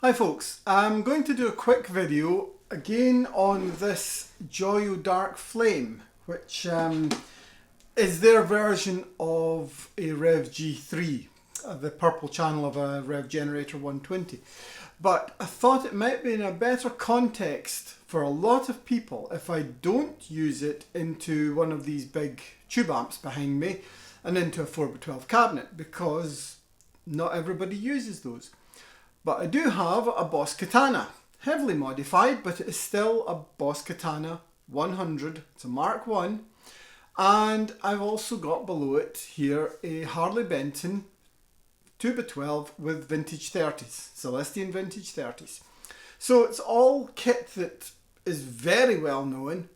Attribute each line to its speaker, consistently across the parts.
Speaker 1: Hi folks, I'm going to do a quick video again on this Joyo Dark Flame, which is their version of a Revv G3, the purple channel of a Revv Generator 120. But I thought it might be in a better context for a lot of people if I don't use it into one of these big tube amps behind me and into a 4x12 cabinet, because not everybody uses those. But I do have a Boss Katana, heavily modified, but it is still a Boss Katana 100. It's a Mark 1. And I've also got below it here a Harley Benton 2x12 with vintage 30s, Celestion vintage 30s. So it's all kit that is very well known.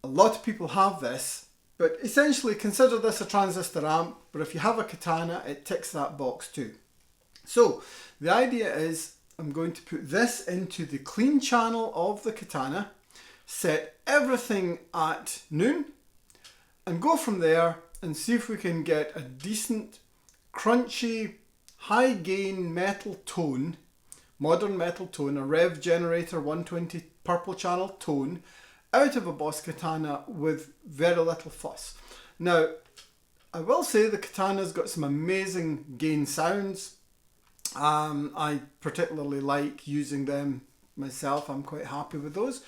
Speaker 1: A lot of people have this, but essentially consider this a transistor amp, but if you have a Katana, it ticks that box too. So the idea is I'm going to put this into the clean channel of the Katana, set everything at noon, and go from there and see if we can get a decent, crunchy, high gain metal tone, modern metal tone, a Revv Generator 120 purple channel tone out of a Boss Katana with very little fuss. Now, I will say the Katana's got some amazing gain sounds. I particularly like using them myself. I'm quite happy with those.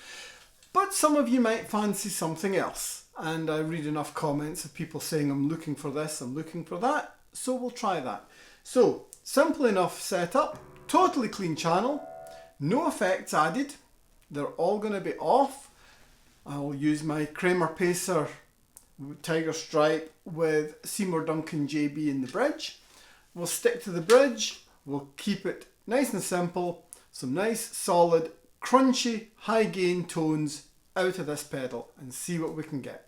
Speaker 1: But some of you might fancy something else. And I read enough comments of people saying, I'm looking for this, I'm looking for that. So we'll try that. So, simple enough setup, totally clean channel, no effects added. They're all going to be off. I'll use my Kramer Pacer Tiger Stripe with Seymour Duncan JB in the bridge. We'll stick to the bridge. We'll keep it nice and simple, some nice, solid, crunchy, high gain tones out of this pedal and see what we can get.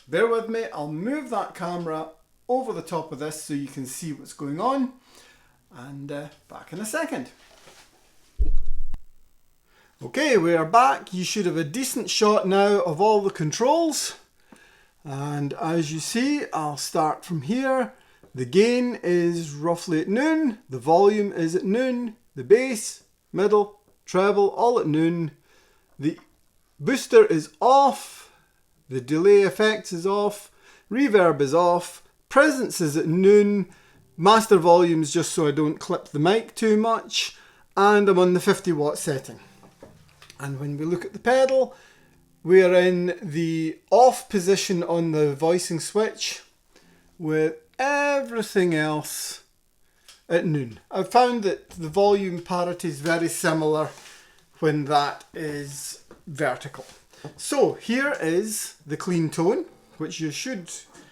Speaker 1: Bear with me, I'll move that camera over the top of this so you can see what's going on, and back in a second. Okay, we are back. You should have a decent shot now of all the controls, and as you see, I'll start from here. The gain is roughly at noon, the volume is at noon, the bass, middle, treble, all at noon. The booster is off, the delay effects is off, reverb is off, presence is at noon, master volumes just so I don't clip the mic too much, and I'm on the 50 watt setting. And when we look at the pedal, we're in the off position on the voicing switch with everything else at noon. I've found that the volume parity is very similar when that is vertical. So here is the clean tone, which you should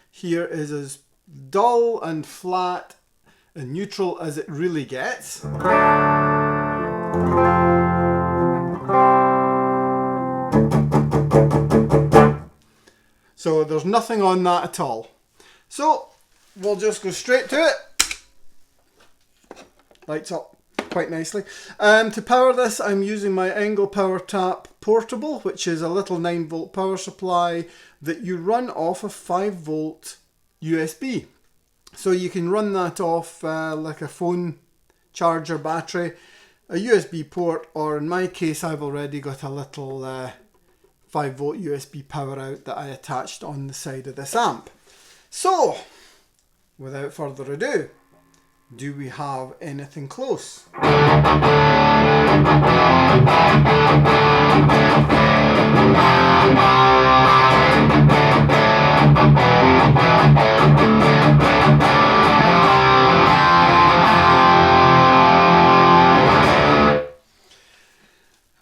Speaker 1: hear is as dull and flat and neutral as it really gets. So there's nothing on that at all. So we'll just go straight to it. Lights up quite nicely. To power this, I'm using my Engel Power Tap Portable, which is a little 9 volt power supply that you run off a 5 volt USB. So you can run that off like a phone charger battery, a USB port, or in my case, I've already got a little 5 volt USB power out that I attached on the side of this amp. So, without further ado, do we have anything close?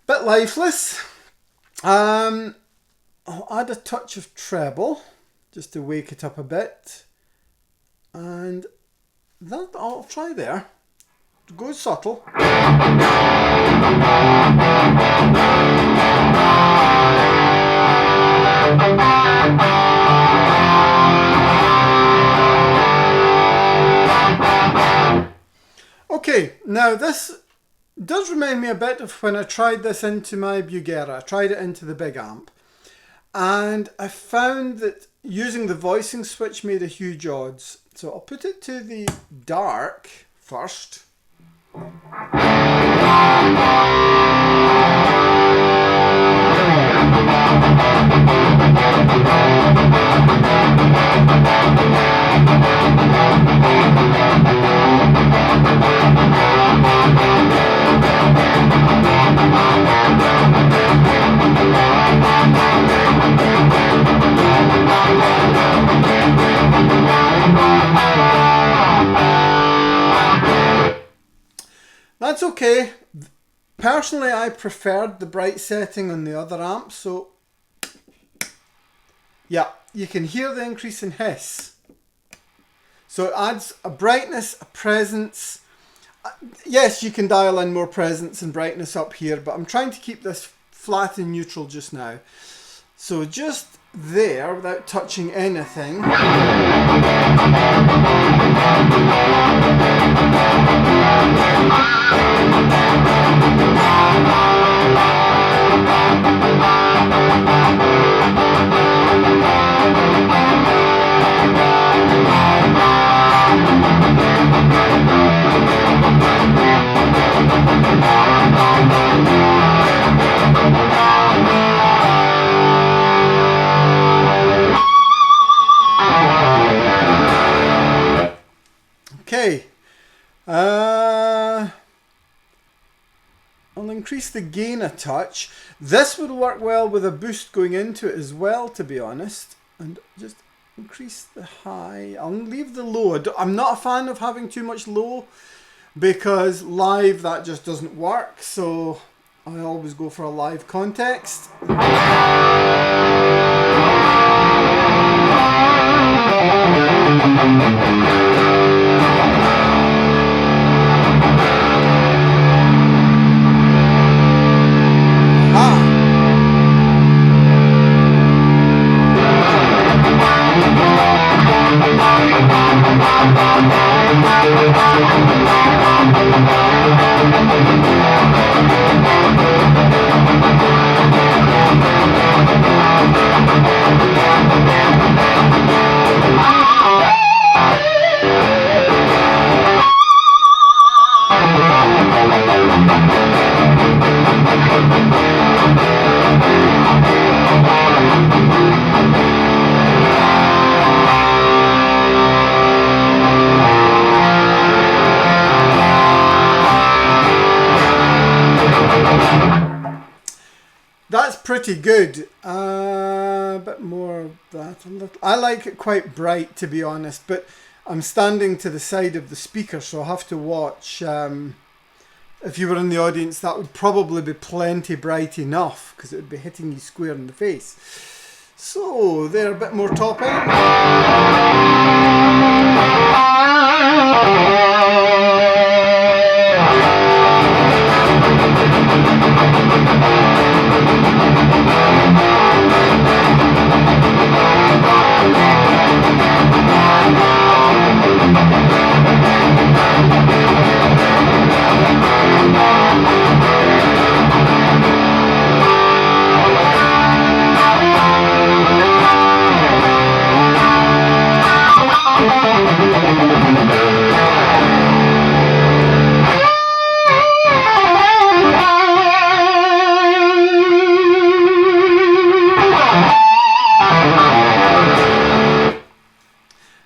Speaker 1: Bit lifeless. I'll add a touch of treble just to wake it up a bit. And that I'll try there. Go subtle. Okay, now this does remind me a bit of when I tried this into my Bugera. I tried it into the big amp, and I found that using the voicing switch made a huge odds. So I'll put it to the dark first. that's okay. Personally, I preferred the bright setting on the other amp, so yeah, you can hear the increase in hiss. So it adds a brightness, a presence. Yes, you can dial in more presence and brightness up here, but I'm trying to keep this flat and neutral just now. So just there, without touching anything. Okay, I'll increase the gain a touch. This would work well with a boost going into it as well, to be honest. And just increase the high. I'll leave the low. I'm not a fan of having too much low because live that just doesn't work. So I always go for a live context. That's pretty good. A bit more of that. I like it quite bright, to be honest, but I'm standing to the side of the speaker, so I'll have to watch. If you were in the audience, that would probably be plenty bright enough, because it would be hitting you square in the face. So, there, a bit more top end.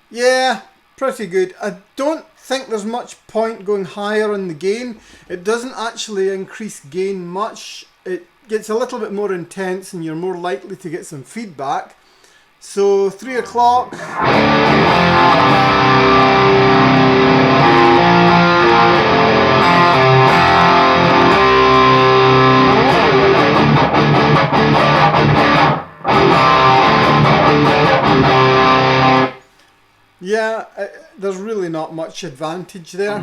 Speaker 1: Yeah, pretty good. I don't think there's much point going higher on the gain. It doesn't actually increase gain much. It gets a little bit more intense and you're more likely to get some feedback. So 3 o'clock. Yeah, there's really not much advantage there.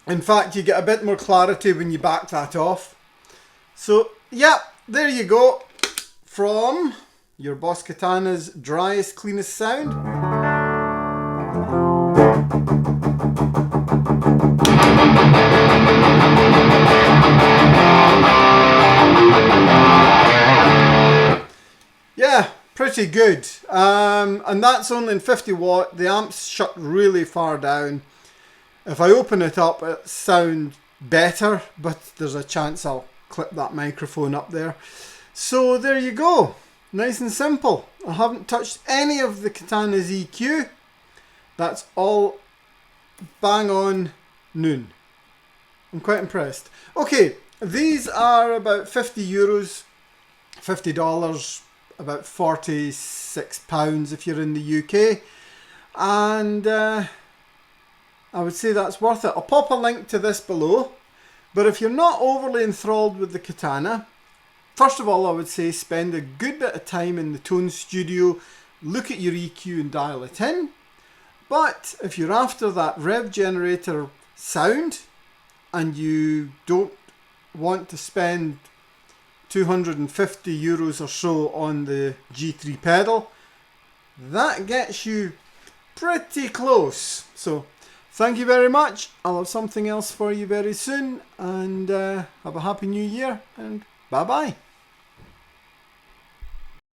Speaker 1: In fact, you get a bit more clarity when you back that off. So, yeah, there you go. From your Boss Katana's driest, cleanest sound. Yeah, pretty good. And that's only in 50 watt. The amp's shut really far down. If I open it up, it sounds better, but there's a chance I'll clip that microphone up there. So there you go. Nice and simple. I haven't touched any of the Katana's EQ. That's all bang on noon. I'm quite impressed. Okay, these are about €50, $50. about £46 if you're in the UK, and I would say that's worth it. I'll pop a link to this below, but if you're not overly enthralled with the Katana, first of all I would say spend a good bit of time in the tone studio, look at your EQ and dial it in. But if you're after that Revv generator sound and you don't want to spend €250 or so on the G3 pedal, that gets you pretty close. So thank you very much. I'll have something else for you very soon, and have a happy new year, and bye bye.